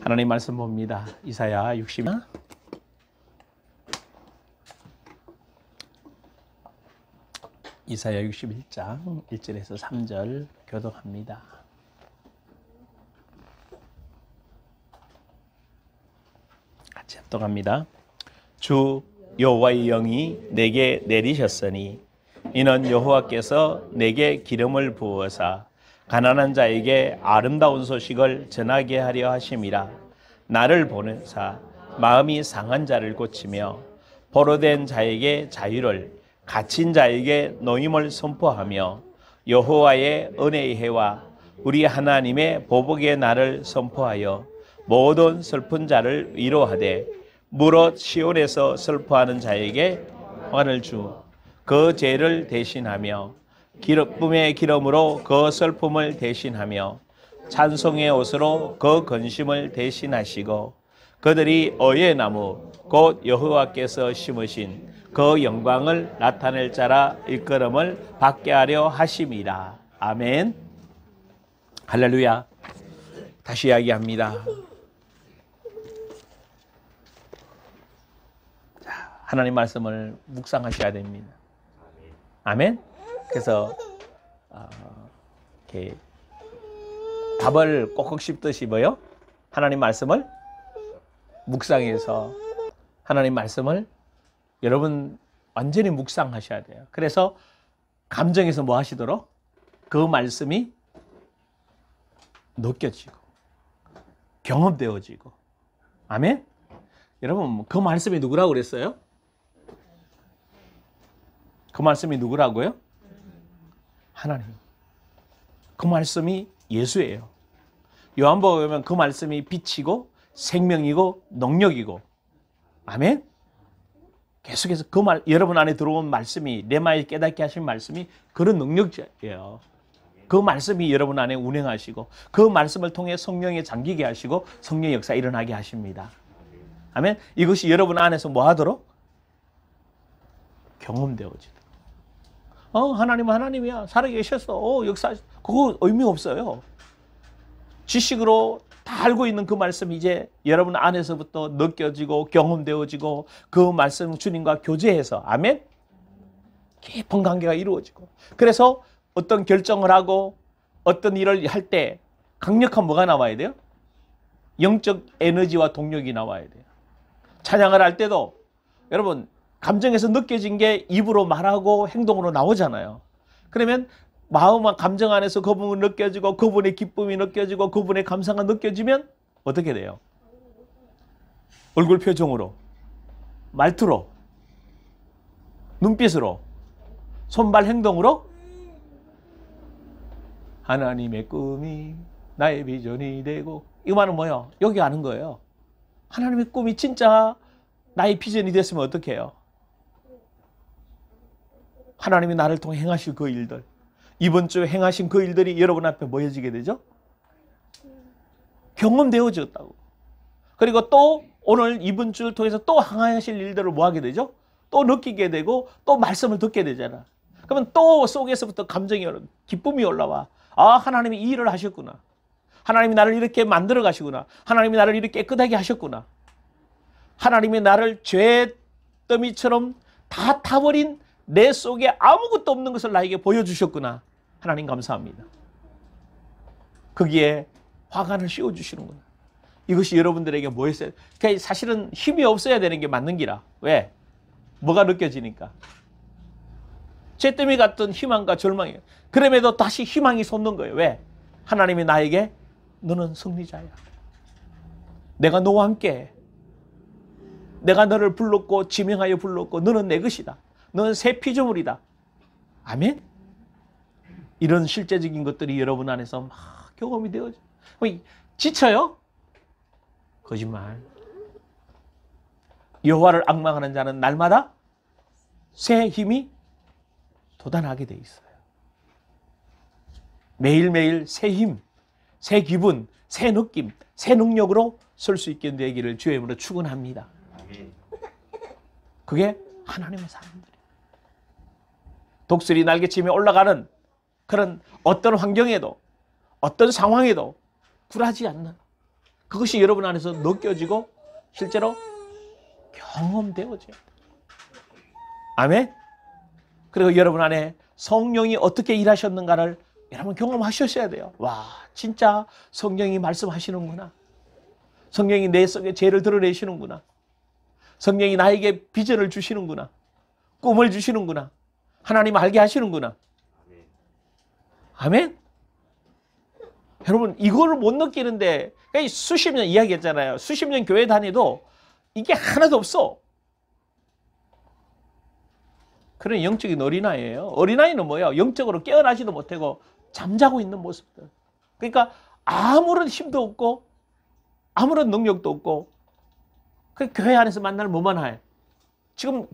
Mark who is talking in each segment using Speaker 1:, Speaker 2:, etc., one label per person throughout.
Speaker 1: 하나님 말씀 봅니다. 이사야 60. 이사야 61장 1절에서 3절 교독합니다. 같이 합독합니다. 주 여호와의 영이 내게 내리셨으니 이는 여호와께서 내게 기름을 부어사 가난한 자에게 아름다운 소식을 전하게 하려 하심이라. 나를 보내사 마음이 상한 자를 고치며 포로된 자에게 자유를, 갇힌 자에게 노임을 선포하며 여호와의 은혜의 해와 우리 하나님의 보복의 날을 선포하여 모든 슬픈 자를 위로하되 무릇 시온에서 슬퍼하는 자에게 평안을 주 그 죄를 대신하며 기쁨의 기름으로 그 슬픔을 대신하며 찬송의 옷으로 그 근심을 대신하시고 그들이 의의 나무 곧 여호와께서 심으신 그 영광을 나타낼 자라 일컬음을 받게 하려 하심이라. 아멘. 할렐루야. 다시 이야기합니다. 자, 하나님 말씀을 묵상하셔야 됩니다. 아멘. 그래서 이렇게 밥을 꼭꼭 씹듯이 뭐요? 하나님 말씀을 묵상해서 하나님 말씀을 여러분 완전히 묵상하셔야 돼요. 그래서 감정에서 뭐 하시도록? 그 말씀이 느껴지고 경험되어지고. 아멘. 여러분 그 말씀이 누구라고 그랬어요? 그 말씀이 누구라고요? 하나님. 그 말씀이 예수예요. 요한복음에 보면 그 말씀이 빛이고 생명이고 능력이고. 아멘. 계속해서 그 말, 여러분 안에 들어온 말씀이, 내 마음에 깨닫게 하신 말씀이 그런 능력이에요. 그 말씀이 여러분 안에 운행하시고 그 말씀을 통해 성령에 잠기게 하시고 성령의 역사 일어나게 하십니다. 아멘. 이것이 여러분 안에서 뭐 하도록? 경험되어지도록. 하나님은 하나님이야. 살아계셨어. 역사, 그거 의미 없어요. 지식으로 다 알고 있는 그 말씀이 이제 여러분 안에서부터 느껴지고 경험되어지고 그 말씀 주님과 교제해서, 아멘? 깊은 관계가 이루어지고. 그래서 어떤 결정을 하고 어떤 일을 할 때 강력한 뭐가 나와야 돼요? 영적 에너지와 동력이 나와야 돼요. 찬양을 할 때도 여러분 감정에서 느껴진 게 입으로 말하고 행동으로 나오잖아요. 그러면 마음과 감정 안에서 그분이 느껴지고 그분의 기쁨이 느껴지고 그분의 감사가 느껴지면 어떻게 돼요? 얼굴 표정으로, 말투로, 눈빛으로, 손발 행동으로 하나님의 꿈이 나의 비전이 되고. 이 말은 뭐예요? 여기 아는 거예요. 하나님의 꿈이 진짜 나의 비전이 됐으면 어떻게 해요? 하나님이 나를 통해 행하실 그 일들, 이번 주에 행하신 그 일들이 여러분 앞에 모여지게 되죠? 경험되어졌다고. 그리고 또 오늘 이번 주를 통해서 또 행하실 일들을 뭐 하게 되죠? 또 느끼게 되고 또 말씀을 듣게 되잖아. 그러면 또 속에서부터 감정이, 기쁨이 올라와. 아, 하나님이 이 일을 하셨구나. 하나님이 나를 이렇게 만들어 가시구나. 하나님이 나를 이렇게 깨끗하게 하셨구나. 하나님이 나를 죄 더미처럼 다 타버린 내 속에 아무것도 없는 것을 나에게 보여주셨구나. 하나님 감사합니다. 거기에 화관을 씌워주시는구나. 이것이 여러분들에게 뭐였어요? 그러니까 사실은 힘이 없어야 되는 게 맞는 기라. 왜? 뭐가 느껴지니까. 죄 때문에 갔던 희망과 절망이에요. 그럼에도 다시 희망이 솟는 거예요. 왜? 하나님이 나에게 너는 승리자야. 내가 너와 함께, 내가 너를 불렀고 지명하여 불렀고 너는 내 것이다. 너는 새 피조물이다. 아멘? 이런 실제적인 것들이 여러분 안에서 막 경험이 되어져. 지쳐요? 거짓말. 여호와를 앙망하는 자는 날마다 새 힘이 돋아나게 돼 있어요. 매일매일 새 힘, 새 기분, 새 느낌, 새 능력으로 설 수 있게 되기를 주의 이름으로 축원합니다. 그게 하나님의 사람들이에요. 독수리 날개치며 올라가는 그런 어떤 환경에도 어떤 상황에도 굴하지 않는 그것이 여러분 안에서 느껴지고 실제로 경험되어져요. 아멘. 그리고 여러분 안에 성령이 어떻게 일하셨는가를 여러분 경험하셨어야 돼요. 와, 진짜 성령이 말씀하시는구나. 성령이 내 속에 죄를 드러내시는구나. 성령이 나에게 비전을 주시는구나. 꿈을 주시는구나. 하나님 알게 하시는구나. 아멘. 여러분 이거를 못 느끼는데 수십 년 이야기했잖아요. 수십 년 교회 다니도 이게 하나도 없어. 그런 영적인 어린아이예요. 어린아이는 뭐예요? 영적으로 깨어나지도 못하고 잠자고 있는 모습들. 그러니까 아무런 힘도 없고 아무런 능력도 없고 그 교회 안에서 만날 뭐만 해. 지금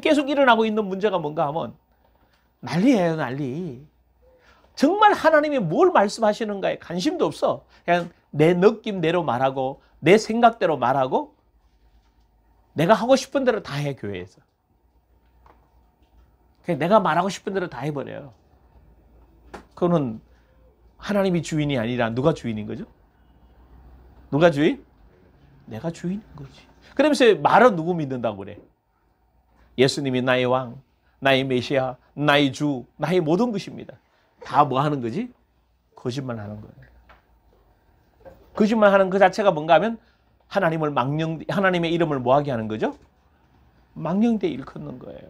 Speaker 1: 계속 일어나고 있는 문제가 뭔가 하면 난리예요, 난리. 정말 하나님이 뭘 말씀하시는가에 관심도 없어. 그냥 내 느낌대로 말하고 내 생각대로 말하고 내가 하고 싶은 대로 다 해, 교회에서. 그냥 내가 말하고 싶은 대로 다 해버려요. 그거는 하나님이 주인이 아니라 누가 주인인 거죠? 누가 주인? 내가 주인인 거지. 그러면서 말은 누구 믿는다고 그래? 예수님이 나의 왕, 나의 메시아, 나의 주, 나의 모든 것입니다. 다 뭐 하는 거지? 거짓말 하는 거예요. 거짓말 하는 그 자체가 뭔가 하면 하나님의 이름을 뭐하게 하는 거죠? 망령되이 일컫는 거예요.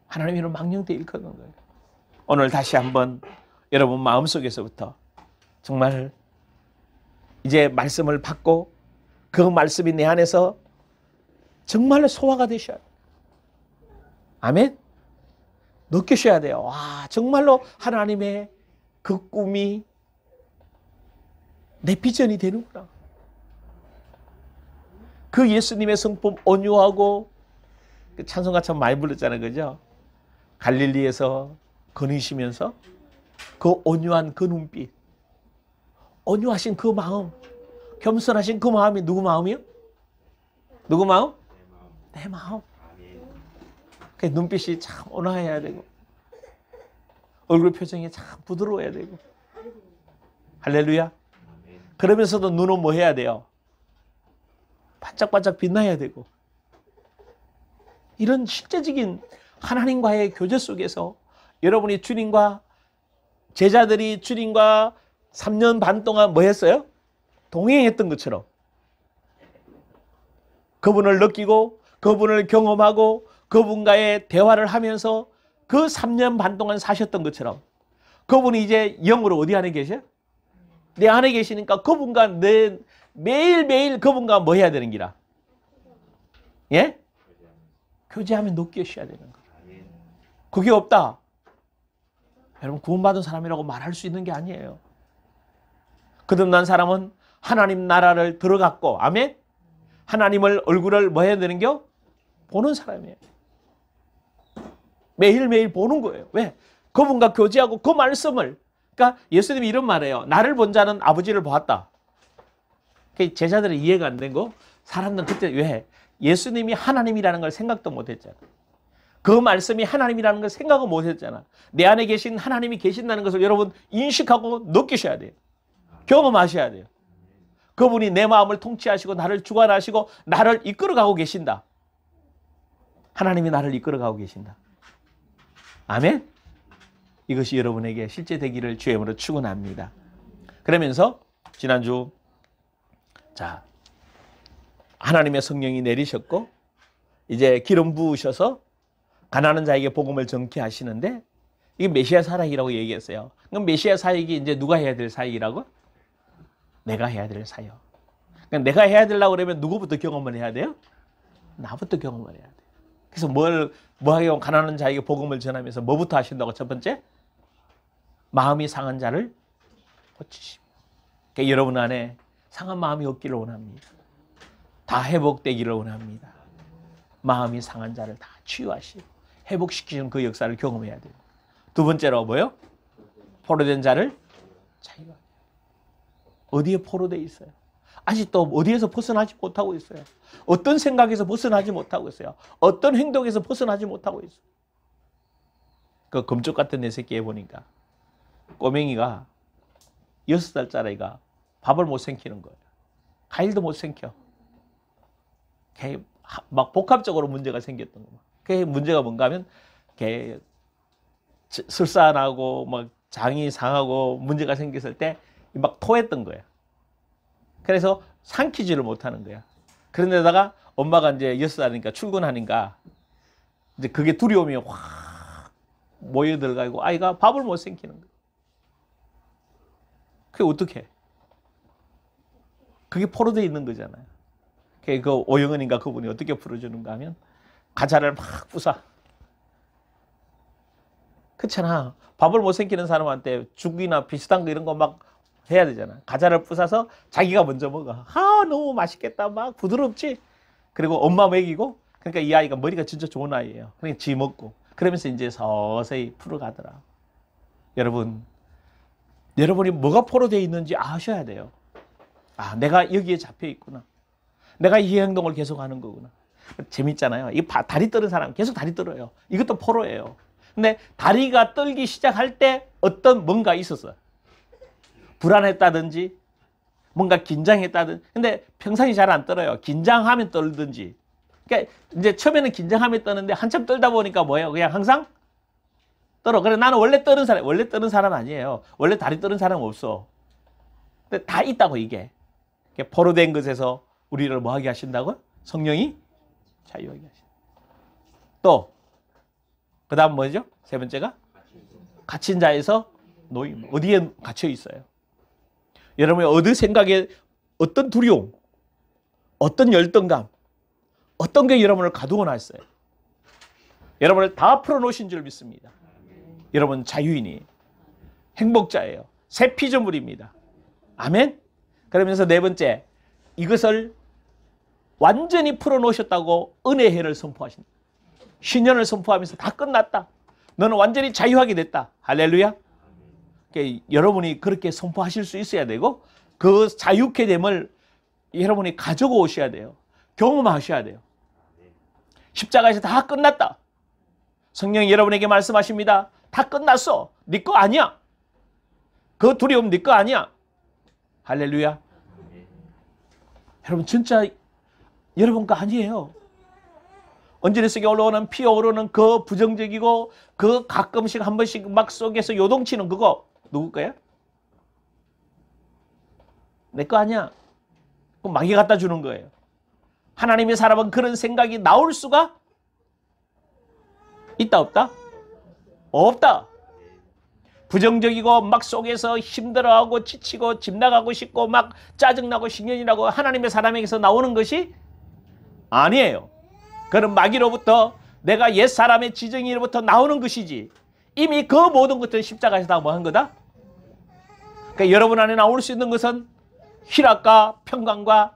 Speaker 1: 하나님의 이름을 망령되이 일컫는 거예요. 오늘 다시 한번 여러분 마음속에서부터 정말 이제 말씀을 받고 그 말씀이 내 안에서 정말로 소화가 되셔야 돼요. 아멘? 느끼셔야 돼요. 와, 정말로 하나님의 그 꿈이 내 비전이 되는구나. 그 예수님의 성품 온유하고 찬송가 참 많이 불렀잖아요. 그죠? 갈릴리에서 거니시면서 그 온유한 그 눈빛, 온유하신 그 마음, 겸손하신 그 마음이 누구 마음이요? 누구 마음? 내 마음. 그 눈빛이 참 온화해야 되고 얼굴 표정이 참 부드러워야 되고 할렐루야. 그러면서도 눈은 뭐 해야 돼요? 반짝반짝 빛나야 되고 이런 실제적인 하나님과의 교제 속에서 여러분이 주님과 제자들이 주님과 3년 반 동안 뭐 했어요? 동행했던 것처럼 그분을 느끼고 그분을 경험하고 그분과의 대화를 하면서 그 3년 반 동안 사셨던 것처럼 그분이 이제 영으로 어디 안에 계셔? 내 안에 계시니까 그분과 매일매일 그분과 뭐 해야 되는 기라? 예? 교제하면 느끼셔야 되는 거예요. 그게 없다. 여러분 구원받은 사람이라고 말할 수 있는 게 아니에요. 거듭난 사람은 하나님 나라를 들어갔고 아멘? 하나님을 얼굴을 뭐 해야 되는겨? 보는 사람이에요. 매일매일 보는 거예요. 왜? 그분과 교제하고 그 말씀을 그러니까 예수님이 이런 말이에요. 나를 본 자는 아버지를 보았다. 제자들이 이해가 안 된 거 사람들은 그때 왜? 예수님이 하나님이라는 걸 생각도 못했잖아. 그 말씀이 하나님이라는 걸 생각을 못했잖아. 내 안에 계신 하나님이 계신다는 것을 여러분 인식하고 느끼셔야 돼요. 경험하셔야 돼요. 그분이 내 마음을 통치하시고 나를 주관하시고 나를 이끌어가고 계신다. 하나님이 나를 이끌어가고 계신다. 아멘? 이것이 여러분에게 실제 되기를 주의 이름으로 축원합니다. 그러면서 지난주 자 하나님의 성령이 내리셨고 이제 기름 부으셔서 가난한 자에게 복음을 전케 하시는데 이게 메시아 사역이라고 얘기했어요. 그럼 메시아 사역이 이제 누가 해야 될 사역이라고? 내가 해야 될 사역. 그러니까 내가 해야 되려고 그러면 누구부터 경험을 해야 돼요? 나부터 경험을 해야 돼요. 그래서 뭐 하게 하면 가난한 자에게 복음을 전하면서 뭐부터 하신다고? 첫 번째, 마음이 상한 자를 고치시고. 그러니까 여러분 안에 상한 마음이 없기를 원합니다. 다 회복되기를 원합니다. 마음이 상한 자를 다 치유하시고 회복시키는 그 역사를 경험해야 돼요. 두 번째로 뭐요? 포로된 자를 자유하게. 어디에 포로되어 있어요? 아직도 어디에서 벗어나지 못하고 있어요. 어떤 생각에서 벗어나지 못하고 있어요. 어떤 행동에서 벗어나지 못하고 있어요. 그 금쪽 같은 내 새끼에 보니까 꼬맹이가 6살짜리가 밥을 못 삼키는 거예요. 과일도 못 삼켜. 막 복합적으로 문제가 생겼던 거예요. 그 문제가 뭔가 하면 설사 안 하고 막 장이 상하고 문제가 생겼을 때 막 토했던 거예요. 그래서 삼키지를 못하는 거야. 그런데다가 엄마가 이제 6살이니까 출근하니까 이제 그게 두려움이 확 모여들어가지고 아이가 밥을 못 삼키는 거야. 그게 어떻게? 그게 포로되어 있는 거잖아요. 그 오영은인가 그분이 어떻게 풀어주는가 하면 과자를 막 부숴. 그렇잖아. 밥을 못 삼키는 사람한테 죽이나 비슷한 거 이런 거 막 해야 되잖아. 과자를 부숴서 자기가 먼저 먹어. 아, 너무 맛있겠다. 막 부드럽지? 그리고 엄마 먹이고, 그러니까 이 아이가 머리가 진짜 좋은 아이예요. 그러니까 지 먹고. 그러면서 이제 서서히 풀어가더라. 여러분이 뭐가 포로되어 있는지 아셔야 돼요. 아, 내가 여기에 잡혀 있구나. 내가 이 행동을 계속 하는 거구나. 재밌잖아요. 이 다리 떨은 사람 계속 다리 떨어요. 이것도 포로예요. 근데 다리가 떨기 시작할 때 어떤 뭔가 있었어요. 불안했다든지 뭔가 긴장했다든지. 근데 평상시 잘 안 떨어요. 긴장하면 떨든지. 그러니까 이제 처음에는 긴장하면 떠는데 한참 떨다 보니까 뭐예요? 그냥 항상 떨어. 그래 나는 원래 떠는 사람 아니에요. 원래 다리 떠는 사람 없어. 근데 다 있다고 이게. 포로된 것에서 우리를 뭐 하게 하신다고요? 성령이 자유하게 하신다. 또 그 다음 뭐죠? 세 번째가 갇힌 자에서 노임. 어디에 갇혀 있어요? 여러분의 어느 생각에 어떤 두려움, 어떤 열등감, 어떤 게 여러분을 가두어 놨어요? 여러분을 다 풀어놓으신 줄 믿습니다. 여러분 자유인이 행복자예요. 새 피조물입니다. 아멘? 그러면서 네 번째, 이것을 완전히 풀어놓으셨다고 은혜해를 선포하신다. 신년을 선포하면서 다 끝났다. 너는 완전히 자유하게 됐다. 할렐루야. 그러니까 여러분이 그렇게 선포하실 수 있어야 되고 그 자유케 됨을 여러분이 가지고 오셔야 돼요. 경험하셔야 돼요. 십자가에서 다 끝났다. 성령이 여러분에게 말씀하십니다. 다 끝났어. 네 거 아니야. 그 두려움 네 거 아니야. 할렐루야. 여러분 진짜 여러분 거 아니에요. 언저리 속에 올라오는 피어오르는 그 부정적이고 그 가끔씩 한 번씩 막 속에서 요동치는 그거 누구 거야? 내 거 아니야. 그럼 마귀 갖다 주는 거예요. 하나님의 사람은 그런 생각이 나올 수가 있다 없다? 없다. 부정적이고 막 속에서 힘들어하고 지치고 집 나가고 싶고 막 짜증나고 신경이 나고 하나님의 사람에게서 나오는 것이 아니에요. 그런 마귀로부터 내가 옛사람의 지정이로부터 나오는 것이지 이미 그 모든 것들은 십자가에서 다 뭐 한 거다? 그러니까 여러분 안에 나올 수 있는 것은 희락과 평강과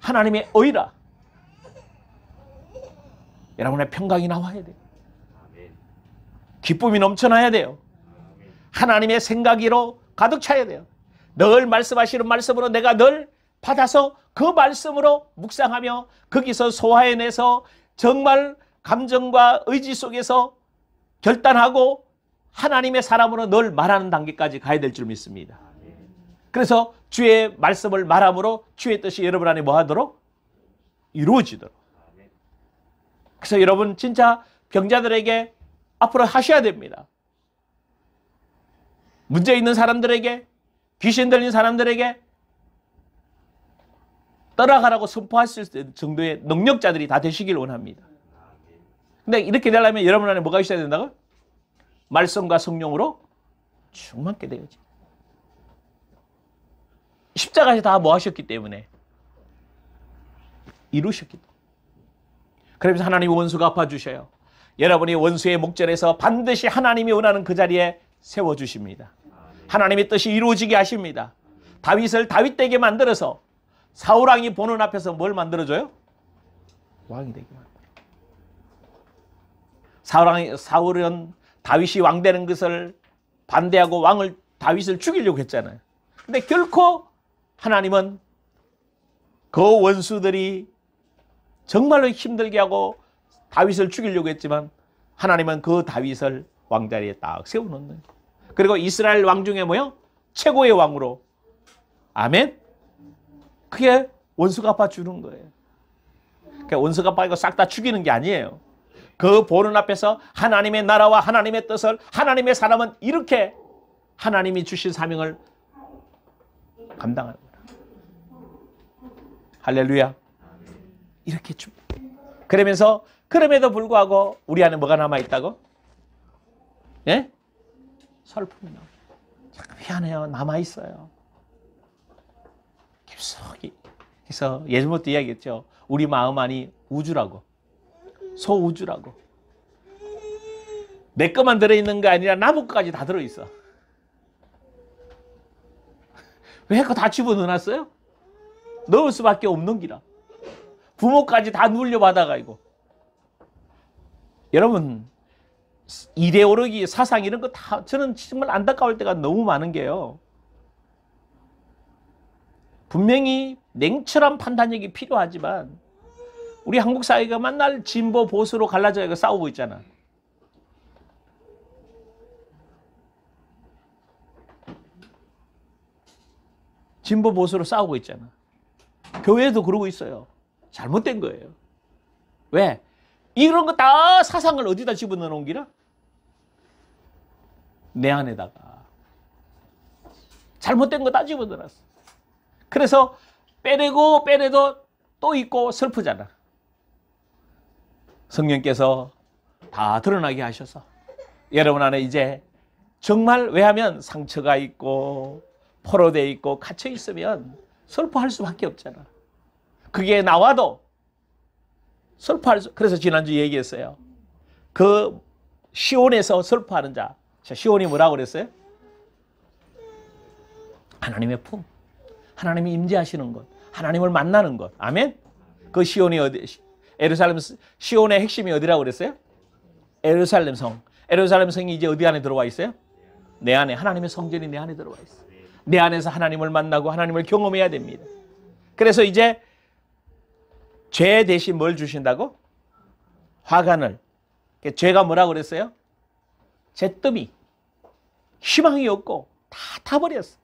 Speaker 1: 하나님의 의라. 여러분의 평강이 나와야 돼요. 기쁨이 넘쳐나야 돼요. 하나님의 생각으로 가득 차야 돼요. 늘 말씀하시는 말씀으로 내가 늘 받아서 그 말씀으로 묵상하며 거기서 소화해내서 정말 감정과 의지 속에서 결단하고 하나님의 사람으로 늘 말하는 단계까지 가야 될 줄 믿습니다. 그래서 주의 말씀을 말함으로 주의 뜻이 여러분 안에 뭐 하도록? 이루어지도록. 그래서 여러분 진짜 병자들에게 앞으로 하셔야 됩니다. 문제 있는 사람들에게, 귀신 들린 사람들에게 떠나가라고 선포할 수 있을 정도의 능력자들이 다 되시길 원합니다. 근데 이렇게 되려면 여러분 안에 뭐가 있어야 된다고요? 말씀과 성령으로 충만케 되어야지. 십자가에서 다 뭐 하셨기 때문에? 이루셨기 때문에. 그러면서 하나님이 원수가 아파주셔요. 여러분이 원수의 목전에서 반드시 하나님이 원하는 그 자리에 세워주십니다. 하나님의 뜻이 이루어지게 하십니다. 다윗을 다윗되게 만들어서 사울왕이 보는 앞에서 뭘 만들어줘요? 왕이 되게 만들어요. 사울은 다윗이 왕 되는 것을 반대하고 다윗을 죽이려고 했잖아요. 근데 결코 하나님은 그 원수들이 정말로 힘들게 하고 다윗을 죽이려고 했지만 하나님은 그 다윗을 왕자리에 딱 세워놓는 거예요. 그리고 이스라엘 왕 중에 뭐요? 최고의 왕으로. 아멘? 그게 원수 갚아주는 거예요. 그러니까 원수 갚아이고 싹 다 죽이는 게 아니에요. 그 보는 앞에서 하나님의 나라와 하나님의 뜻을, 하나님의 사람은 이렇게 하나님이 주신 사명을 감당하는 거예요. 할렐루야. 이렇게 줍니다. 그러면서 그럼에도 불구하고 우리 안에 뭐가 남아있다고? 예? 슬픔이 남아요. 참 미안해요. 남아있어요. 깊숙이. 그래서 예전부터 이야기했죠. 우리 마음 안이 우주라고. 소우주라고. 내 것만 들어있는 거 아니라 나무 것까지 다 들어있어. 왜 그거 다 집어넣어놨어요? 넣을 수밖에 없는 기라. 부모까지 다 눌려받아가지고. 여러분, 이데올로기, 사상 이런 거 다 저는 정말 안타까울 때가 너무 많은 게요. 분명히 냉철한 판단력이 필요하지만 우리 한국 사회가 맨날 진보 보수로 갈라져 싸우고 있잖아. 진보 보수로 싸우고 있잖아. 교회도 그러고 있어요. 잘못된 거예요. 왜? 이런 거 다 사상을 어디다 집어넣어 놓은 기라? 내 안에다가. 잘못된 거 다 집어넣어놨어. 그래서 빼내고 빼내도 또 있고 슬프잖아. 성령께서 다 드러나게 하셔서 여러분 안에 이제 정말 왜냐하면 상처가 있고 포로되어 있고 갇혀 있으면 슬퍼할 수밖에 없잖아. 그게 나와도 슬퍼할 수. 그래서 지난주 얘기했어요. 그 시온에서 슬퍼하는 자. 시온이 뭐라고 그랬어요? 하나님의 품. 하나님이 임재하시는 것. 하나님을 만나는 것. 아멘? 그 시온이 어디? 예루살렘 시온의 핵심이 어디라고 그랬어요? 예루살렘 성. 예루살렘 성이 이제 어디 안에 들어와 있어요? 내 안에. 하나님의 성전이 내 안에 들어와 있어요. 내 안에서 하나님을 만나고 하나님을 경험해야 됩니다. 그래서 이제 죄 대신 뭘 주신다고? 화관을. 죄가 뭐라고 그랬어요? 잿더미. 희망이 없고 다 타버렸어.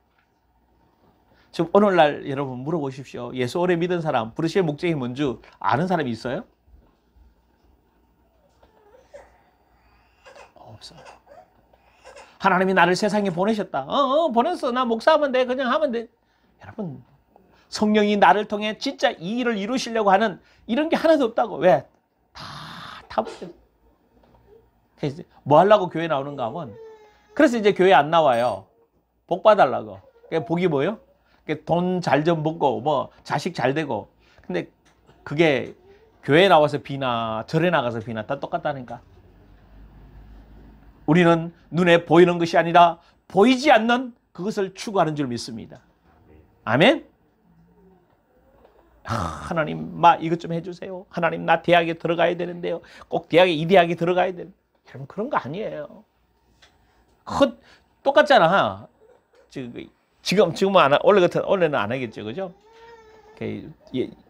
Speaker 1: 지금 오늘날 여러분 물어보십시오. 예수 오래 믿은 사람, 부르시의 목적이 뭔지 아는 사람이 있어요? 없어요. 하나님이 나를 세상에 보내셨다. 보냈어. 나 목사하면 돼. 그냥 하면 돼. 여러분, 성령이 나를 통해 진짜 이 일을 이루시려고 하는 이런 게 하나도 없다고. 왜? 다 타버렸어. 뭐 하려고 교회 나오는가 하면, 그래서 이제 교회 안 나와요. 복 봐달라고. 복이 뭐예요? 돈 잘 좀 먹고 뭐 자식 잘 되고. 근데 그게 교회 나와서 비나 절에 나가서 비나 다 똑같다니까. 우리는 눈에 보이는 것이 아니라 보이지 않는 그것을 추구하는 줄 믿습니다. 아멘? 하나님, 이것 좀 해주세요. 하나님, 나 대학에 들어가야 되는데요. 꼭 이 대학에 들어가야 되는데. 여러분, 그런 거 아니에요. 똑같잖아. 지금은 안, 원래는 안 하겠죠. 그죠?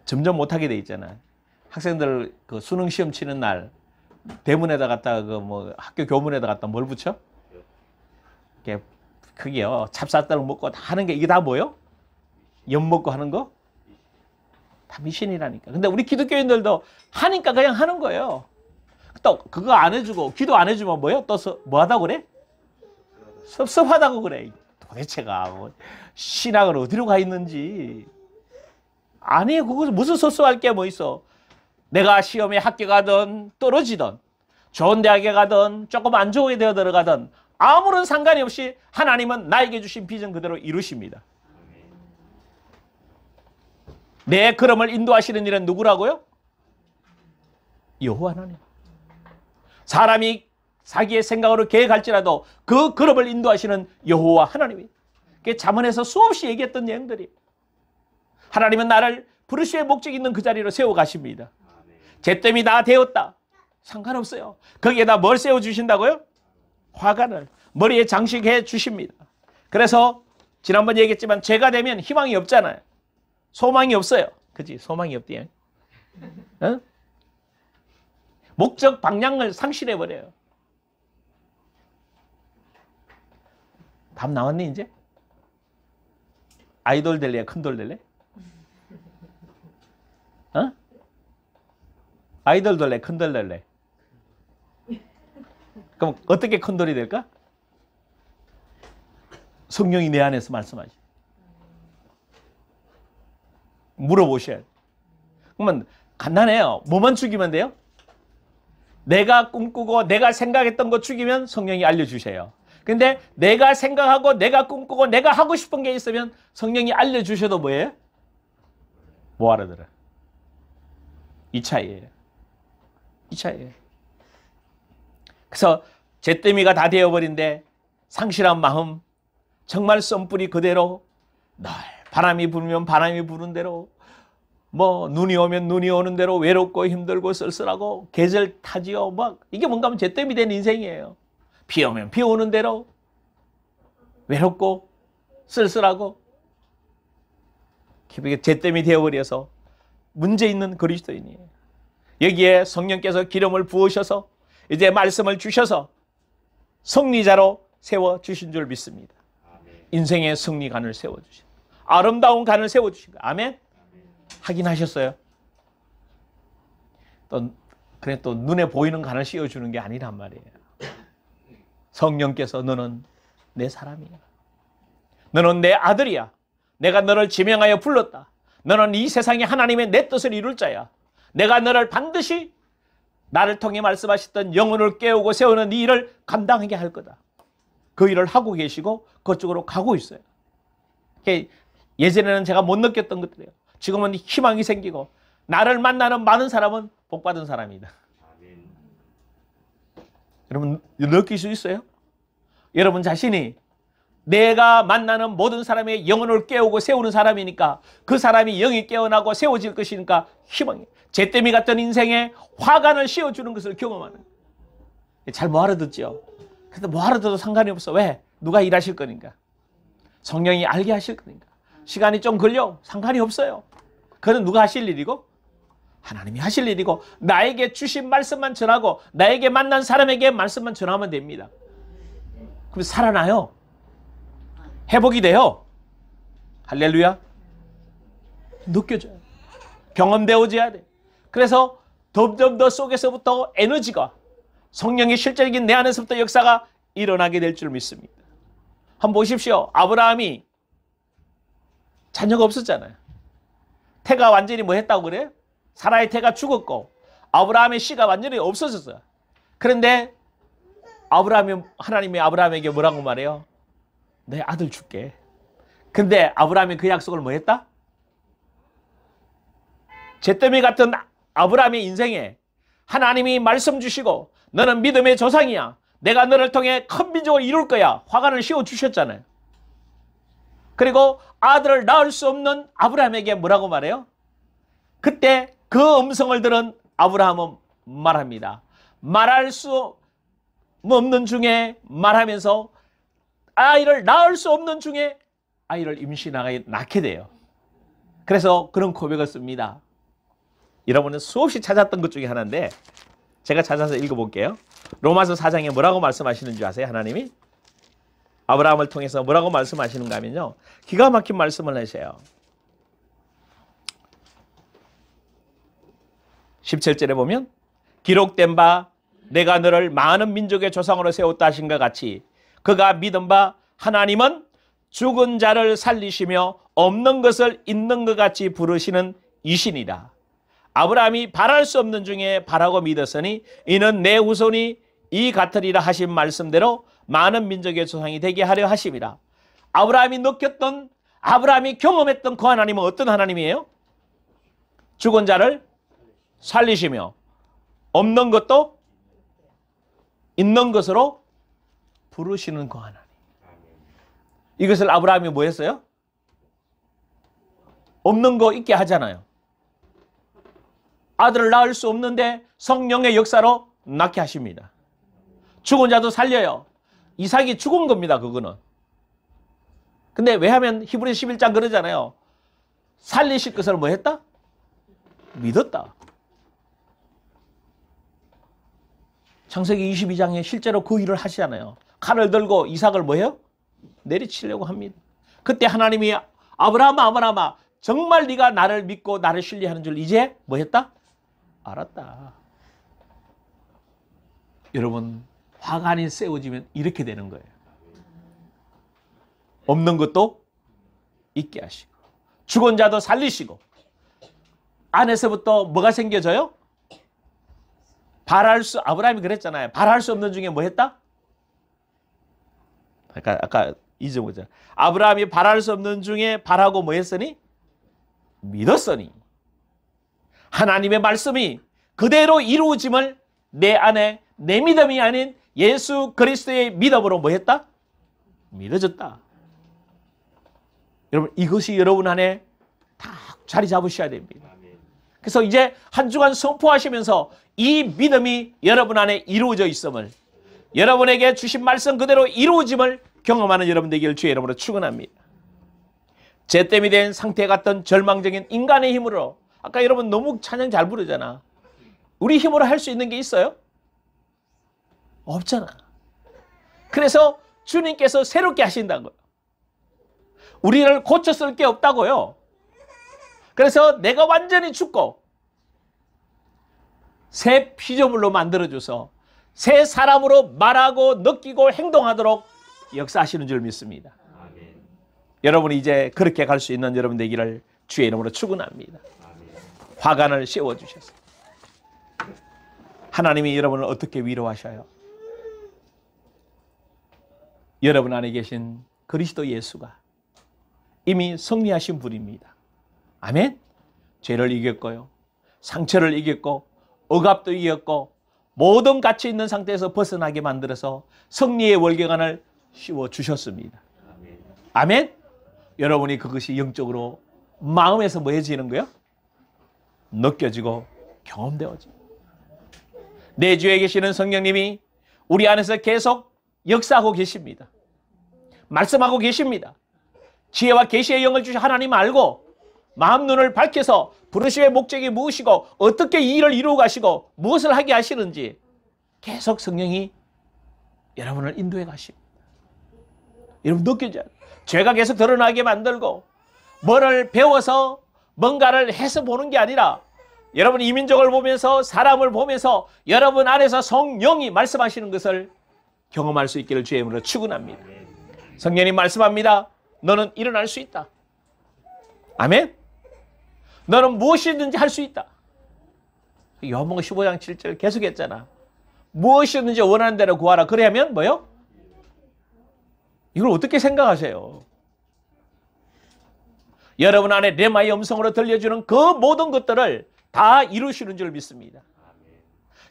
Speaker 1: 점점 못하게 돼 있잖아. 학생들 그 수능 시험 치는 날, 대문에다 갖다가 학교 교문에다 갖다 뭘 붙여? 그게요. 찹쌀떡 먹고 다 하는 게 이게 다 뭐요? 엿 먹고 하는 거? 다 미신이라니까. 근데 우리 기독교인들도 하니까 그냥 하는 거예요. 또 그거 안 해주고 기도 안 해주면 뭐요? 또 뭐 하다고 그래? 섭섭하다고 그래. 도대체가 신앙을 어디로 가 있는지. 아니, 그거 무슨 섭섭할 게 뭐 있어. 내가 시험에 합격하든 떨어지든 좋은 대학에 가든 조금 안 좋은 데 들어가든 아무런 상관이 없이 하나님은 나에게 주신 비전 그대로 이루십니다. 내 걸음을 인도하시는 일은 누구라고요? 여호와 하나님. 사람이 자기의 생각으로 계획할지라도 그 걸음을 인도하시는 여호와 하나님이. 그게 잠언에서 수없이 얘기했던 내용들이. 하나님은 나를 부르심의 목적이 있는 그 자리로 세워가십니다. 잿더미 다 되었다. 상관없어요. 거기에다 뭘 세워주신다고요? 화관을 머리에 장식해 주십니다. 그래서 지난번 얘기했지만 죄가 되면 희망이 없잖아요. 소망이 없어요. 그치? 소망이 없대요. 어? 목적 방향을 상실해버려요. 답 나왔니 이제? 아이돌 될래? 큰 돌 될래? 어? 아이돌 될래? 큰 돌 될래? 그럼 어떻게 큰 돌이 될까? 성령이 내 안에서 말씀하지. 물어보셔야 돼. 그러면 간단해요. 뭐만 죽이면 돼요? 내가 꿈꾸고 내가 생각했던 거 죽이면 성령이 알려주셔요. 근데 내가 생각하고 내가 꿈꾸고 내가 하고 싶은 게 있으면 성령이 알려주셔도 뭐예요? 뭐 알아들어? 이 차이예요. 이 차이예요. 그래서 잿더미가 다 되어버린데 상실한 마음, 정말 썸뿌리 그대로 늘 바람이 불면 바람이 부는 대로, 뭐 눈이 오면 눈이 오는 대로 외롭고 힘들고 쓸쓸하고 계절 타지요. 막 이게 뭔가 하면 잿더미 된 인생이에요. 비 오면 비 오는 대로 외롭고 쓸쓸하고 잿더미 되어버려서 문제 있는 그리스도인이에요. 여기에 성령께서 기름을 부으셔서 이제 말씀을 주셔서 승리자로 세워주신 줄 믿습니다. 인생의 승리관을 세워주신, 아름다운 간을 세워주신 거예요. 아멘? 하긴 하셨어요. 그래 또 눈에 보이는 간을 씌워주는 게 아니란 말이에요. 성령께서 너는 내 사람이야. 너는 내 아들이야. 내가 너를 지명하여 불렀다. 너는 이 세상에 하나님의 내 뜻을 이룰 자야. 내가 너를 반드시 나를 통해 말씀하셨던 영혼을 깨우고 세우는 이 일을 감당하게 할 거다. 그 일을 하고 계시고 그쪽으로 가고 있어요. 예전에는 제가 못 느꼈던 것들이에요. 지금은 희망이 생기고 나를 만나는 많은 사람은 복받은 사람이다. 여러분 느낄 수 있어요? 여러분 자신이 내가 만나는 모든 사람의 영혼을 깨우고 세우는 사람이니까 그 사람이 영이 깨어나고 세워질 것이니까 희망이, 잿더미 같은 인생에 화관을 씌워주는 것을 경험하는 거예요. 잘 못 알아듣죠? 그래서 뭐 알아들어도 상관이 없어. 왜? 누가 일하실 거니까. 성령이 알게 하실 거니까. 시간이 좀 걸려. 상관이 없어요. 그건 누가 하실 일이고? 하나님이 하실 일이고, 나에게 주신 말씀만 전하고 나에게 만난 사람에게 말씀만 전하면 됩니다. 그럼 살아나요. 회복이 돼요. 할렐루야. 느껴져요. 경험되어져야 돼. 그래서 점점 더 속에서부터 에너지가, 성령의 실제적인 내 안에서부터 역사가 일어나게 될 줄 믿습니다. 한번 보십시오. 아브라함이 자녀가 없었잖아요. 태가 완전히 뭐 했다고 그래요? 사라의 태가 죽었고 아브라함의 씨가 완전히 없어졌어요. 그런데 하나님이 아브라함에게 뭐라고 말해요? 내 아들 줄게. 근데 아브라함이 그 약속을 뭐 했다? 잿더미 같은 아브라함의 인생에 하나님이 말씀 주시고 너는 믿음의 조상이야. 내가 너를 통해 큰 민족을 이룰 거야. 화관을 씌워주셨잖아요. 그리고 아들을 낳을 수 없는 아브라함에게 뭐라고 말해요? 그때 그 음성을 들은 아브라함은 말합니다. 말할 수 없는 중에 말하면서 아이를 낳을 수 없는 중에 아이를 임신하게 낳게 돼요. 그래서 그런 고백을 씁니다. 여러분은 수없이 찾았던 것 중에 하나인데 제가 찾아서 읽어볼게요. 로마서 4장에 뭐라고 말씀하시는 줄 아세요? 하나님이 아브라함을 통해서 뭐라고 말씀하시는가 하면요, 기가 막힌 말씀을 하셔요. 17절에 보면 기록된 바 내가 너를 많은 민족의 조상으로 세웠다 하신 것 같이 그가 믿은 바 하나님은 죽은 자를 살리시며 없는 것을 있는 것 같이 부르시는 이신이라. 아브라함이 바랄 수 없는 중에 바라고 믿었으니 이는 내 후손이 이 같으리라 하신 말씀대로 많은 민족의 조상이 되게 하려 하심이라. 아브라함이 느꼈던, 아브라함이 경험했던 그 하나님은 어떤 하나님이에요? 죽은 자를 살리시며 없는 것도 있는 것으로 부르시는 그 하나님. 이것을 아브라함이 뭐 했어요? 없는 거 있게 하잖아요. 아들을 낳을 수 없는데 성령의 역사로 낳게 하십니다. 죽은 자도 살려요. 이삭이 죽은 겁니다. 그거는. 근데 왜 하면 히브리서 11장 그러잖아요. 살리실 것을 뭐 했다? 믿었다. 창세기 22장에 실제로 그 일을 하시잖아요. 칼을 들고 이삭을 뭐 해요? 내리치려고 합니다. 그때 하나님이 아브라함아, 아브라함아, 정말 네가 나를 믿고 나를 신뢰하는 줄 이제 뭐 했다? 알았다. 여러분, 화관이 세워지면 이렇게 되는 거예요. 없는 것도 있게 하시고, 죽은 자도 살리시고, 안에서부터 뭐가 생겨져요? 아브라함이 그랬잖아요. 바랄 수 없는 중에 뭐 했다? 아까 잊어보자. 아브라함이 바랄 수 없는 중에 바라고 뭐 했으니? 믿었으니. 하나님의 말씀이 그대로 이루어짐을 내 안에 내 믿음이 아닌 예수 그리스도의 믿음으로 뭐 했다? 믿어졌다. 여러분, 이것이 여러분 안에 다 자리 잡으셔야 됩니다. 그래서 이제 한 주간 선포하시면서 이 믿음이 여러분 안에 이루어져 있음을, 여러분에게 주신 말씀 그대로 이루어짐을 경험하는 여러분 되기를 주의 이름으로 축원합니다. 죄땜이 된 상태 같던 절망적인 인간의 힘으로, 아까 여러분 너무 찬양 잘 부르잖아. 우리 힘으로 할 수 있는 게 있어요? 없잖아. 그래서 주님께서 새롭게 하신다는 거예요. 우리를 고쳐 쓸 게 없다고요. 그래서 내가 완전히 죽고 새 피조물로 만들어줘서 새 사람으로 말하고 느끼고 행동하도록 역사하시는 줄 믿습니다. 아멘. 여러분이 이제 그렇게 갈 수 있는 여러분 되기를 주의 이름으로 축원합니다. 화관을 씌워주셨어요. 하나님이 여러분을 어떻게 위로하셔요? 여러분 안에 계신 그리스도 예수가 이미 승리하신 분입니다. 아멘. 죄를 이겼고요, 상처를 이겼고, 억압도 이겼고, 모든 가치 있는 상태에서 벗어나게 만들어서 승리의 월계관을 씌워 주셨습니다. 아멘. 아멘. 여러분이 그것이 영적으로 마음에서 뭐 해지는 거예요? 느껴지고 경험되어져. 내 주에 계시는 성령님이 우리 안에서 계속 역사하고 계십니다. 말씀하고 계십니다. 지혜와 계시의 영을 주신 하나님 알고 마음 눈을 밝혀서 부르심의 목적이 무엇이고 어떻게 이 일을 이루어 가시고 무엇을 하게 하시는지 계속 성령이 여러분을 인도해 가십니다. 여러분 느껴져요. 죄가 계속 드러나게 만들고 뭐를 배워서 뭔가를 해서 보는 게 아니라 여러분 이민족을 보면서 사람을 보면서 여러분 안에서 성령이 말씀하시는 것을 경험할 수 있기를 주의 이름으로 축원합니다. 성령님 말씀합니다. 너는 일어날 수 있다. 아멘. 너는 무엇이든지 할 수 있다. 요한복음 15장 7절 계속했잖아. 무엇이든지 원하는 대로 구하라. 그래야면 뭐요? 이걸 어떻게 생각하세요? 여러분 안에 레마의 음성으로 들려주는 그 모든 것들을 다 이루시는 줄 믿습니다.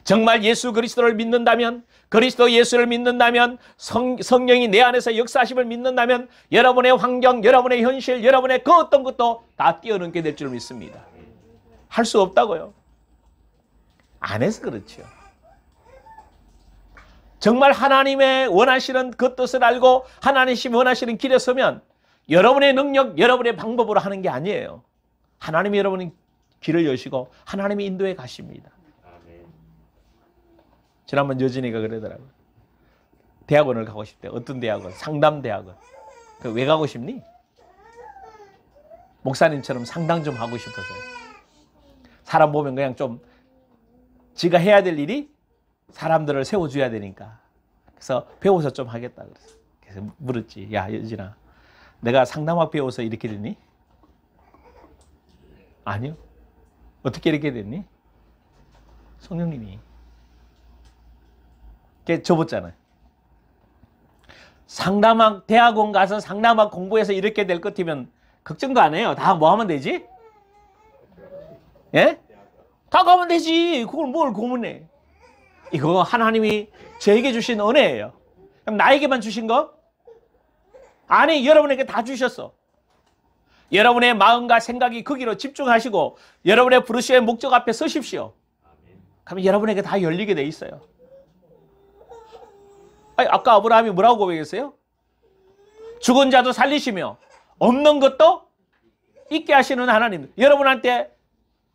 Speaker 1: 정말 예수 그리스도를 믿는다면, 그리스도 예수를 믿는다면, 성령이 내 안에서 역사하심을 믿는다면 여러분의 환경, 여러분의 현실, 여러분의 그 어떤 것도 다 뛰어넘게 될 줄 믿습니다. 할 수 없다고요. 안 해서 그렇죠. 정말 하나님의 원하시는 그 뜻을 알고 하나님이 원하시는 길에 서면 여러분의 능력, 여러분의 방법으로 하는 게 아니에요. 하나님이 여러분의 길을 여시고 하나님이 인도해 가십니다. 지난번 여진이가 그러더라고요. 대학원을 가고 싶대. 어떤 대학원? 상담대학원. 왜 가고 싶니? 목사님처럼 상담 좀 하고 싶어서요. 사람 보면 그냥 좀 지가 해야 될 일이 사람들을 세워줘야 되니까. 그래서 배워서 좀 하겠다. 그래서 물었지. 야, 여진아, 내가 상담학 배워서 이렇게 됐니? 아니요. 어떻게 이렇게 됐니? 성령님이. 걔 접었잖아요. 상담학 대학원 가서 상담학 공부해서 이렇게 될 것 같으면 걱정도 안 해요. 다 뭐 하면 되지? 예? 다 가면 되지. 그걸 뭘 고민해. 이거 하나님이 저에게 주신 은혜예요. 그럼 나에게만 주신 거? 아니, 여러분에게 다 주셨어. 여러분의 마음과 생각이 거기로 집중하시고 여러분의 부르심의 목적 앞에 서십시오. 그러면 여러분에게 다 열리게 돼 있어요. 아니, 아까 아브라함이 뭐라고 고백했어요? 죽은 자도 살리시며 없는 것도 있게 하시는 하나님. 여러분한테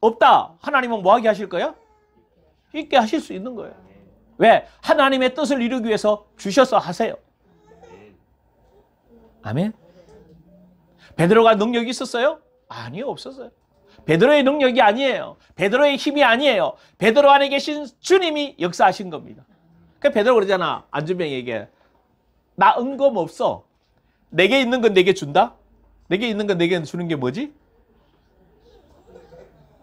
Speaker 1: 없다. 하나님은 뭐 하게 하실 거예요? 있게 하실 수 있는 거예요. 왜? 하나님의 뜻을 이루기 위해서 주셔서 하세요. 아멘. 베드로가 능력이 있었어요? 아니요, 없었어요. 베드로의 능력이 아니에요. 베드로의 힘이 아니에요. 베드로 안에 계신 주님이 역사하신 겁니다. 그러니까 베드로 그러잖아. 안준병에게. 나 은검 없어. 내게 있는 건 내게 준다? 내게 있는 건 내게 주는 게 뭐지?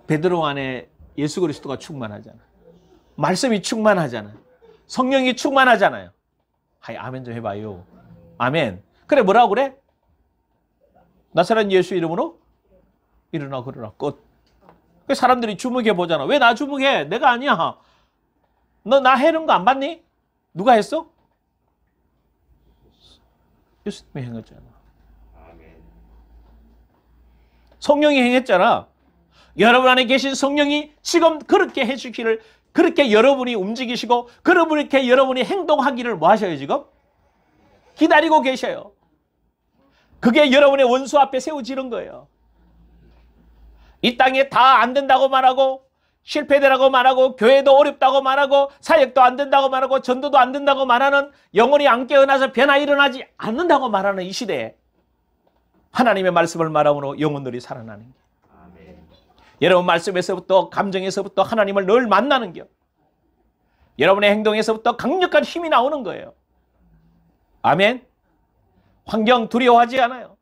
Speaker 1: 베드로 안에 예수 그리스도가 충만하잖아. 말씀이 충만하잖아. 성령이 충만하잖아요. 하이, 아멘 좀 해봐요. 아멘. 그래, 뭐라고 그래? 나사렛 예수 이름으로 일어나 걸어라. 끝. 사람들이 주목해 보잖아. 왜 나 주목해? 내가 아니야. 너 나 해는 거 안 봤니? 누가 했어? 예수님이 행했잖아. 성령이 행했잖아. 여러분 안에 계신 성령이 지금 그렇게 해주기를, 그렇게 여러분이 움직이시고 그렇게 여러분이 행동하기를 뭐 하셔요 지금? 기다리고 계셔요. 그게 여러분의 원수 앞에 세워지는 거예요. 이 땅에 다 안 된다고 말하고 실패되라고 말하고 교회도 어렵다고 말하고 사역도 안 된다고 말하고 전도도 안 된다고 말하는, 영혼이 안 깨어나서 변화 일어나지 않는다고 말하는 이 시대에 하나님의 말씀을 말함으로 영혼들이 살아나는 게, 여러분 말씀에서부터 감정에서부터 하나님을 늘 만나는 게, 여러분의 행동에서부터 강력한 힘이 나오는 거예요. 아멘. 환경 두려워하지 않아요.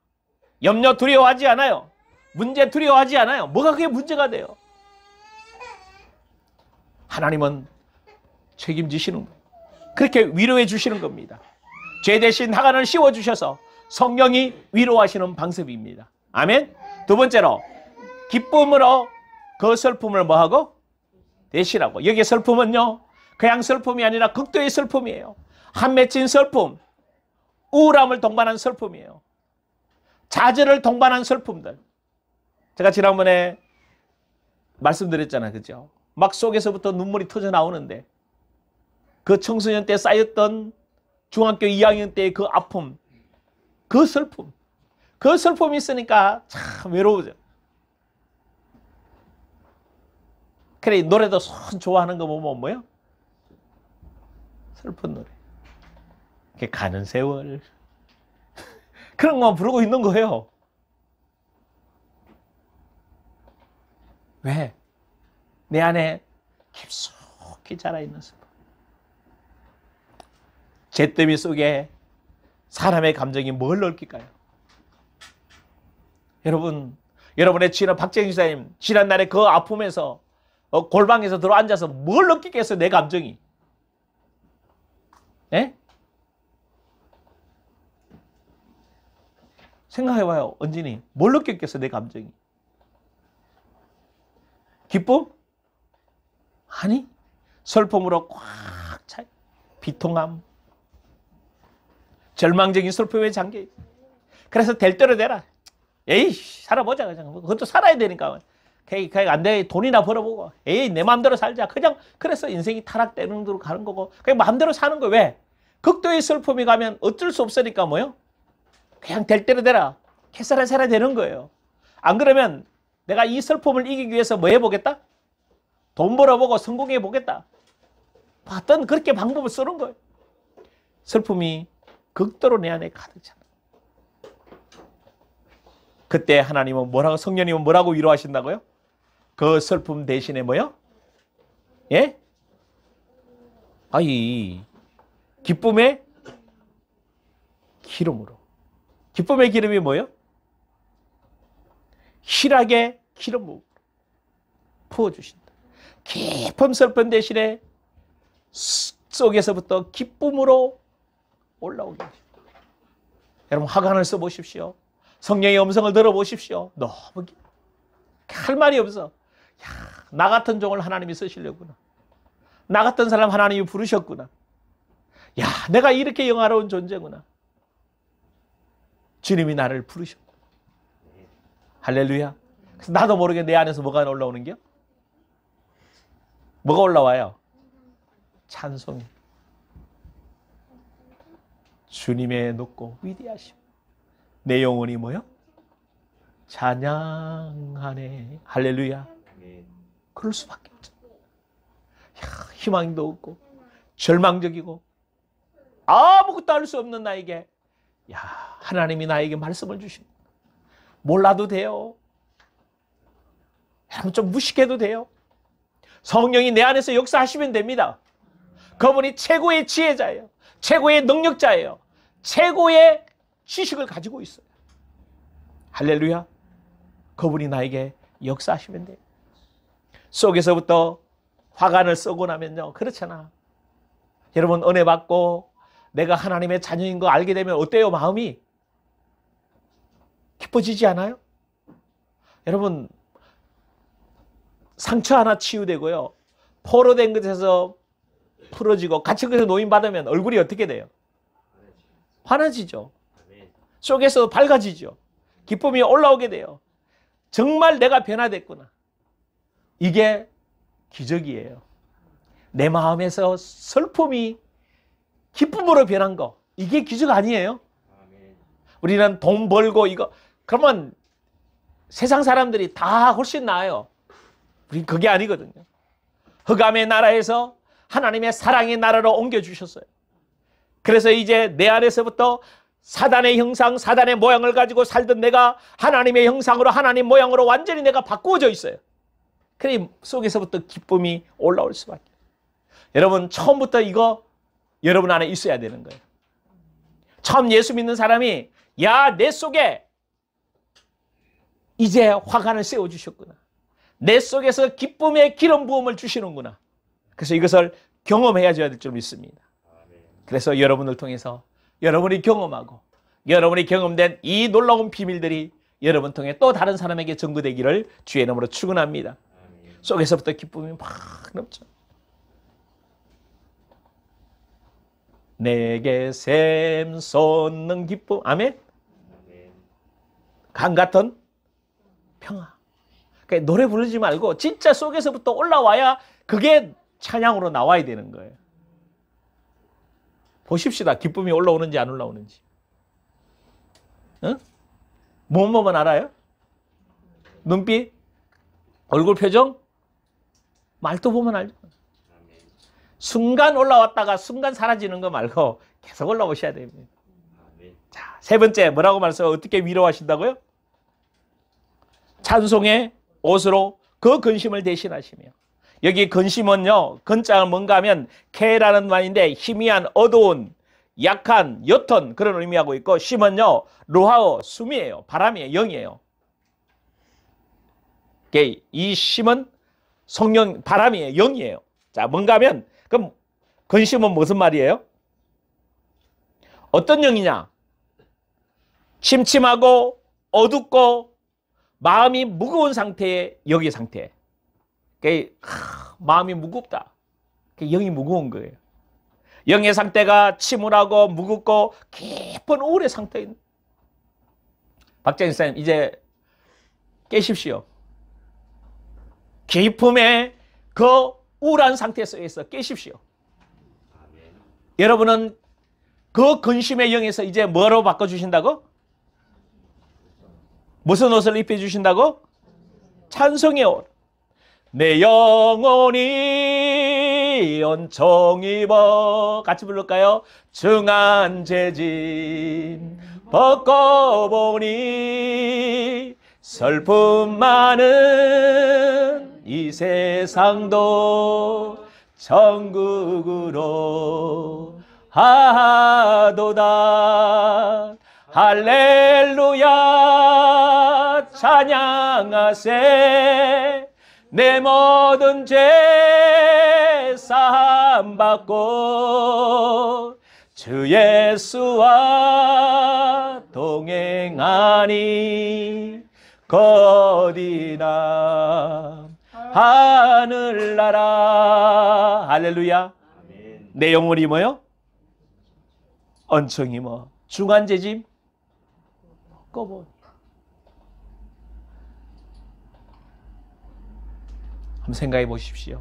Speaker 1: 염려 두려워하지 않아요. 문제 두려워하지 않아요. 뭐가 그게 문제가 돼요? 하나님은 책임지시는 거예요. 그렇게 위로해 주시는 겁니다. 죄 대신 하간을 씌워주셔서 성령이 위로하시는 방법입니다. 아멘. 두 번째로, 기쁨으로 그 슬픔을 뭐하고? 대신하고. 여기에 슬픔은요, 그냥 슬픔이 아니라 극도의 슬픔이에요. 한 맺힌 슬픔, 우울함을 동반한 슬픔이에요. 좌절을 동반한 슬픔들. 제가 지난번에 말씀드렸잖아요. 그죠? 막 속에서부터 눈물이 터져 나오는데 그 청소년 때 쌓였던 중학교 2학년 때의 그 아픔, 그 슬픔, 그 슬픔이 있으니까 참 외로우죠. 그래, 노래도 손 좋아하는 거 보면 뭐요? 슬픈 노래. 이렇게 가는 세월. 그런 것만 부르고 있는 거예요. 왜? 내 안에 깊숙이 자라있는 슬픔. 잿더미 속에 사람의 감정이 뭘 넓힐까요? 여러분, 여러분의 지난 박재영 지사님, 지난날에 그 아픔에서 골방에서 들어앉아서 뭘 느끼겠어요, 내 감정이? 예? 생각해봐요, 언진이. 뭘 느꼈겠어요, 내 감정이? 기쁨? 아니, 슬픔으로 꽉 차요. 비통함, 절망적인 슬픔에 잠겨. 그래서 될 대로 되라. 에이, 살아보자. 그냥 그것도 살아야 되니까. 그냥 안 돼. 돈이나 벌어보고. 에이, 내 마음대로 살자. 그냥 그래서 인생이 타락되는 대로 가는 거고. 그냥 마음대로 사는 거. 왜? 극도의 슬픔이 가면 어쩔 수 없으니까 뭐요? 그냥 될 대로 되라. 개살아 살아야 되는 거예요. 안 그러면 내가 이 슬픔을 이기기 위해서 뭐 해보겠다? 돈 벌어보고 성공해보겠다. 어떤 그렇게 방법을 쓰는 거예요. 슬픔이 극도로 내 안에 가득 차. 그때 하나님은 뭐라고, 성령님은 뭐라고 위로하신다고요? 그 슬픔 대신에 뭐요? 예? 아이, 기쁨의 기름으로. 기쁨의 기름이 뭐요? 희락의 기름으로 부어주신다. 깊은 슬픔 대신에 속에서부터 기쁨으로 올라오게 하십니다. 여러분, 하간을 써보십시오. 성령의 음성을 들어보십시오. 너무 할 말이 없어. 야, 나 같은 종을 하나님이 쓰시려구나. 나 같은 사람 하나님이 부르셨구나. 야, 내가 이렇게 영화로운 존재구나. 주님이 나를 부르셨구나. 할렐루야. 그래서 나도 모르게 내 안에서 뭐가 올라오는 겨? 뭐가 올라와요? 찬송이. 주님의 높고 위대하심. 내 영혼이 뭐요? 찬양하네. 할렐루야. 그럴 수밖에 없죠. 희망도 없고 절망적이고 아무것도 할 수 없는 나에게, 야, 하나님이 나에게 말씀을 주십니다. 몰라도 돼요. 여러분 좀 무식해도 돼요. 성령이 내 안에서 역사하시면 됩니다. 그분이 최고의 지혜자예요. 최고의 능력자예요. 최고의 지식을 가지고 있어요. 할렐루야. 그분이 나에게 역사하시면 돼요. 속에서부터 화관을 쏘고 나면요. 그렇잖아. 여러분 은혜 받고 내가 하나님의 자녀인 거 알게 되면 어때요? 마음이 기뻐지지 않아요? 여러분 상처 하나 치유되고요. 포로된 것에서 풀어지고 갇힌 것에서 노인받으면 얼굴이 어떻게 돼요? 환해지죠. 속에서 밝아지죠. 기쁨이 올라오게 돼요. 정말 내가 변화됐구나. 이게 기적이에요. 내 마음에서 슬픔이 기쁨으로 변한 거. 이게 기적 아니에요? 우리는 돈 벌고 이거 그러면 세상 사람들이 다 훨씬 나아요. 우린 그게 아니거든요. 흑암의 나라에서 하나님의 사랑의 나라로 옮겨주셨어요. 그래서 이제 내 안에서부터 사단의 형상, 사단의 모양을 가지고 살던 내가 하나님의 형상으로 하나님 모양으로 완전히 내가 바꾸어져 있어요. 그래 속에서부터 기쁨이 올라올 수밖에. 여러분 처음부터 이거 여러분 안에 있어야 되는 거예요. 처음 예수 믿는 사람이 야, 내 속에 이제 화관을 세워주셨구나. 내 속에서 기쁨의 기름 부음을 주시는구나. 그래서 이것을 경험해야져야 될 줄 믿습니다. 그래서 여러분을 통해서 여러분이 경험하고 여러분이 경험된 이 놀라운 비밀들이 여러분 통해 또 다른 사람에게 전구되기를 주의 이름으로 축원합니다. 속에서부터 기쁨이 막 넘쳐. 내게 샘솟는 기쁨. 아멘. 강 같은 평화. 그러니까 노래 부르지 말고 진짜 속에서부터 올라와야 그게 찬양으로 나와야 되는 거예요. 보십시다. 기쁨이 올라오는지 안 올라오는지. 응? 뭐만 알아요? 눈빛? 얼굴 표정? 말도 보면 알죠. 순간 올라왔다가 순간 사라지는 거 말고 계속 올라오셔야 됩니다. 자, 세 번째 뭐라고 말해서 어떻게 위로하신다고요? 찬송의 옷으로 그 근심을 대신하시며. 여기 근심은요, 근자가 뭔가 하면 캐라는 말인데 희미한, 어두운, 약한, 옅은 그런 의미하고 있고, 심은요 루하어, 숨이에요. 바람이에요. 영이에요. 이 심은 성령, 바람이에요. 영이에요. 자, 뭔가 하면 그럼 근심은 무슨 말이에요? 어떤 영이냐? 침침하고 어둡고 마음이 무거운 상태의 영의 상태. 마음이 무겁다. 영이 무거운 거예요. 영의 상태가 침울하고 무겁고 깊은 우울의 상태인. 박정희 선생님 이제 깨십시오. 깊음의 그 우울한 상태 속에서 깨십시오. 여러분은 그 근심의 영에서 이제 뭐로 바꿔주신다고? 무슨 옷을 입혀주신다고? 찬송의 옷. 내 영혼이 온청 입어 같이 부를까요? 중한 재짐 벗고보니 슬픔 많은 이 세상도 천국으로 하도다. 할렐루야 찬양하세. 내 모든 죄 사함 받고 주 예수와 동행하니 어디나 하늘나라. 할렐루야. 아멘. 내 영혼이 뭐요? 언청이 뭐 중한재짐 꺼보. 한번 생각해 보십시오.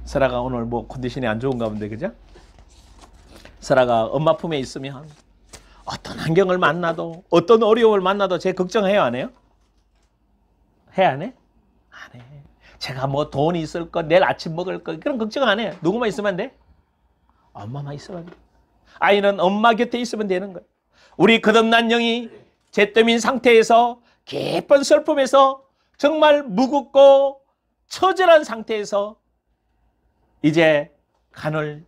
Speaker 1: 설아가 오늘 뭐 컨디션이 안 좋은가 본데, 그죠? 설아가 엄마 품에 있으면 어떤 환경을 만나도 어떤 어려움을 만나도 제 걱정해요, 안 해요? 해, 안 해? 안 해. 제가 뭐 돈이 있을 것, 내일 아침 먹을 것, 그런 걱정 안 해. 누구만 있으면 돼? 엄마만 있으면 돼. 아이는 엄마 곁에 있으면 되는 거예요. 우리 거듭난 영이 잿더미인 상태에서 깊은 슬픔에서 정말 무겁고 처절한 상태에서 이제 화관을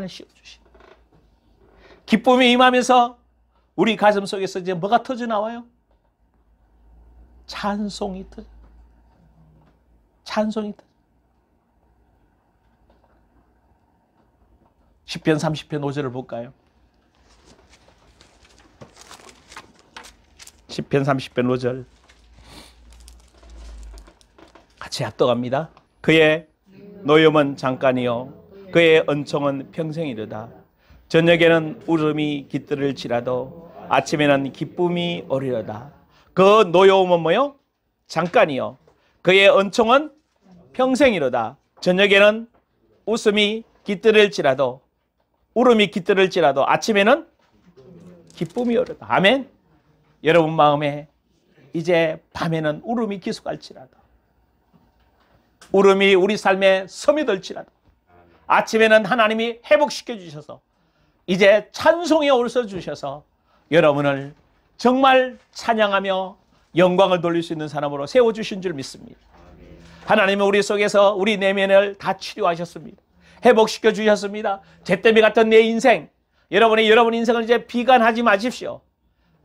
Speaker 1: 씌워주시는, 기쁨이 임하면서 우리 가슴 속에서 이제 뭐가 터져 나와요? 찬송이 터져. 찬송이 터져. 시편 30편 5절을 볼까요? 시편 30편 5절 같이 합독합니다. 그의 노염은 잠깐이요 그의 은총은 평생이로다. 저녁에는 울음이 깃들을 지라도 아침에는 기쁨이 오리로다. 그 노여움은 뭐요? 잠깐이요 그의 은총은 평생이로다. 저녁에는 웃음이 깃들을지라도, 울음이 깃들을지라도 아침에는 기쁨이 오리로다. 아멘. 여러분 마음에 이제 밤에는 울음이 기숙할지라도, 울음이 우리 삶에 섬이 될지라도 아침에는 하나님이 회복시켜 주셔서 이제 찬송에 올서 주셔서 여러분을 정말 찬양하며 영광을 돌릴 수 있는 사람으로 세워주신 줄 믿습니다. 하나님은 우리 속에서 우리 내면을 다 치료하셨습니다. 회복시켜 주셨습니다. 잿더미 같은 내 인생, 여러분 인생을 이제 비관하지 마십시오.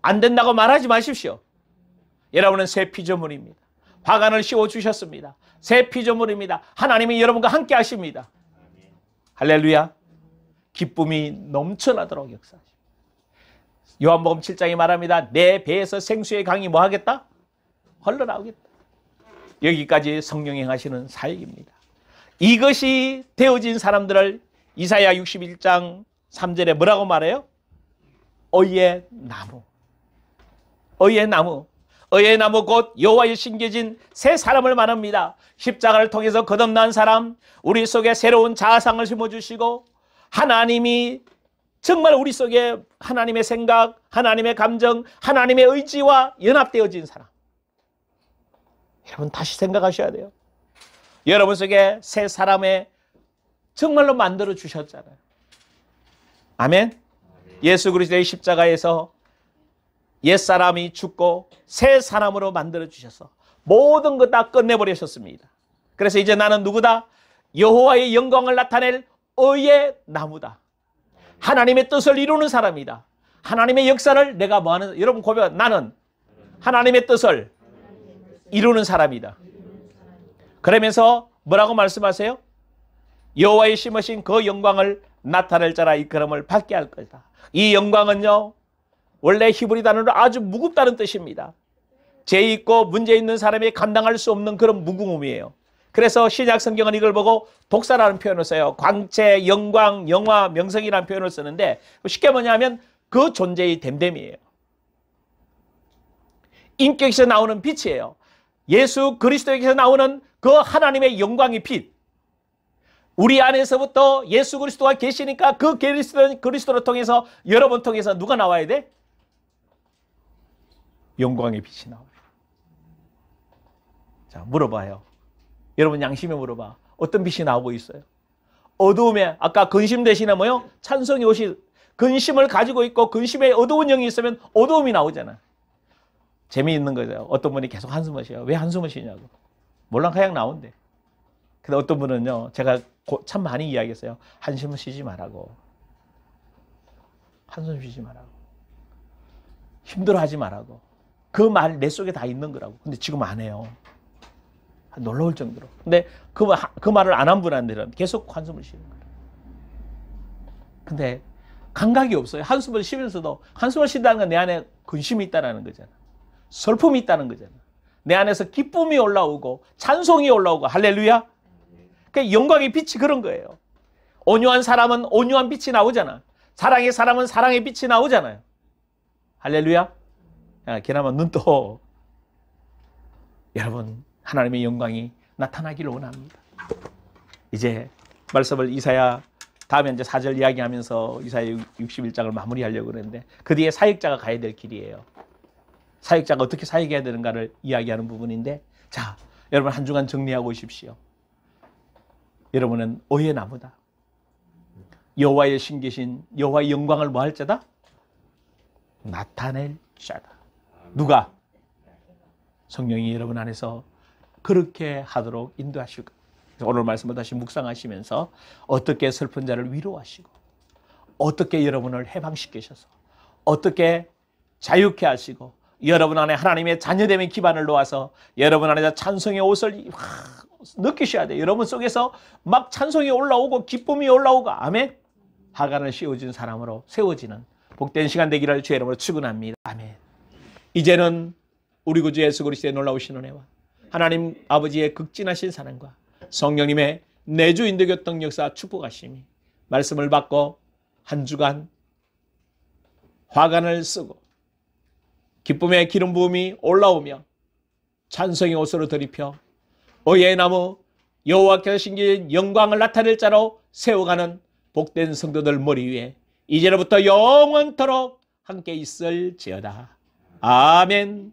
Speaker 1: 안 된다고 말하지 마십시오. 여러분은 새 피조물입니다. 화관을 씌워주셨습니다. 새 피조물입니다. 하나님이 여러분과 함께 하십니다. 할렐루야. 기쁨이 넘쳐나도록 역사하십니다. 요한복음 7장이 말합니다. 내 배에서 생수의 강이 뭐 하겠다? 흘러나오겠다. 여기까지 성령이 행하시는 사역입니다. 이것이 되어진 사람들을 이사야 61장 3절에 뭐라고 말해요? 의의 나무. 의의 나무. 의의 나무 곧 여호와의 심겨진 새 사람을 말합니다. 십자가를 통해서 거듭난 사람, 우리 속에 새로운 자아상을 심어주시고 하나님이 정말 우리 속에 하나님의 생각, 하나님의 감정, 하나님의 의지와 연합되어진 사람. 여러분 다시 생각하셔야 돼요. 여러분 속에 새 사람의 정말로 만들어 주셨잖아요. 아멘. 예수 그리스도의 십자가에서 옛사람이 죽고 새 사람으로 만들어 주셔서 모든 것 다 끝내버리셨습니다. 그래서 이제 나는 누구다? 여호와의 영광을 나타낼 의의 나무다. 하나님의 뜻을 이루는 사람이다. 하나님의 역사를 내가 뭐하는, 여러분 고백, 나는 하나님의 뜻을 이루는 사람이다. 그러면서 뭐라고 말씀하세요? 여호와의 심으신 그 영광을 나타낼 자라 이끌음을 받게 할 것이다. 이 영광은요, 원래 히브리 단어로 아주 무겁다는 뜻입니다. 죄 있고 문제 있는 사람이 감당할 수 없는 그런 무거움이에요. 그래서 신약 성경은 이걸 보고 독사라는 표현을 써요. 광채, 영광, 영화, 명성이라는 표현을 쓰는데 쉽게 뭐냐면 그 존재의 됨됨이에요. 인격에서 나오는 빛이에요. 예수 그리스도에게서 나오는 그 하나님의 영광의 빛. 우리 안에서부터 예수 그리스도가 계시니까 그 그리스도를 통해서 여러분 통해서 누가 나와야 돼? 영광의 빛이 나와요. 자, 물어봐요. 여러분 양심에 물어봐. 어떤 빛이 나오고 있어요? 어두움에, 아까 근심 대신에 뭐요? 찬송이 옷이, 근심을 가지고 있고 근심에 어두운 영이 있으면 어두움이 나오잖아. 재미있는 거죠. 어떤 분이 계속 한숨을 쉬어요. 왜 한숨을 쉬냐고. 몰랑 그냥 나온대. 근데 어떤 분은요, 제가 참 많이 이야기했어요. 한숨을 쉬지 말라고. 한숨 쉬지 말라고. 힘들어하지 말라고. 그 말 내 속에 다 있는 거라고. 근데 지금 안 해요. 놀라울 정도로. 근데 그 말을 안 한 분한테는 계속 한숨을 쉬는 거예요. 근데 감각이 없어요. 한숨을 쉬면서도 한숨을 쉰다는 건 내 안에 근심이 있다는 거잖아. 슬픔이 있다는 거잖아. 내 안에서 기쁨이 올라오고 찬송이 올라오고 할렐루야. 그 영광의 빛이 그런 거예요. 온유한 사람은 온유한 빛이 나오잖아. 사랑의 사람은 사랑의 빛이 나오잖아요. 할렐루야. 야, 그나마 눈 떠. 여러분 하나님의 영광이 나타나기를 원합니다. 이제 말씀을 이사야 다음에 이제 4절 이야기하면서 이사야 61장을 마무리하려고 그러는데 그 뒤에 사역자가 가야 될 길이에요. 사역자가 어떻게 사역해야 되는가를 이야기하는 부분인데, 자, 여러분 한 주간 정리하고 오십시오. 여러분은 의의 나무다. 여호와의 신계신 여호와의 영광을 뭐 할 자다? 나타낼 자다. 누가? 성령이 여러분 안에서 그렇게 하도록 인도하실 거예요. 오늘 말씀을 다시 묵상하시면서 어떻게 슬픈 자를 위로하시고 어떻게 여러분을 해방시키셔서 어떻게 자유케 하시고 여러분 안에 하나님의 자녀됨의 기반을 놓아서 여러분 안에서 찬송의 옷을 느끼셔야 돼요. 여러분 속에서 막 찬송이 올라오고 기쁨이 올라오고 아멘. 하간을 씌워준 사람으로 세워지는 복된 시간 되기를 주의 이름으로 축원합니다. 아멘. 이제는 우리 구주 예수 그리스도의 놀라우신 은혜와 하나님 아버지의 극진하신 사랑과 성령님의 내주 인도교통 역사 축복하심이 말씀을 받고 한 주간 화관을 쓰고 기쁨의 기름 부음이 올라오며 찬송의 옷으로 들이펴 의의 나무 여호와께서 신기한 영광을 나타낼 자로 세워가는 복된 성도들 머리 위에 이제로부터 영원토록 함께 있을지어다. 아멘.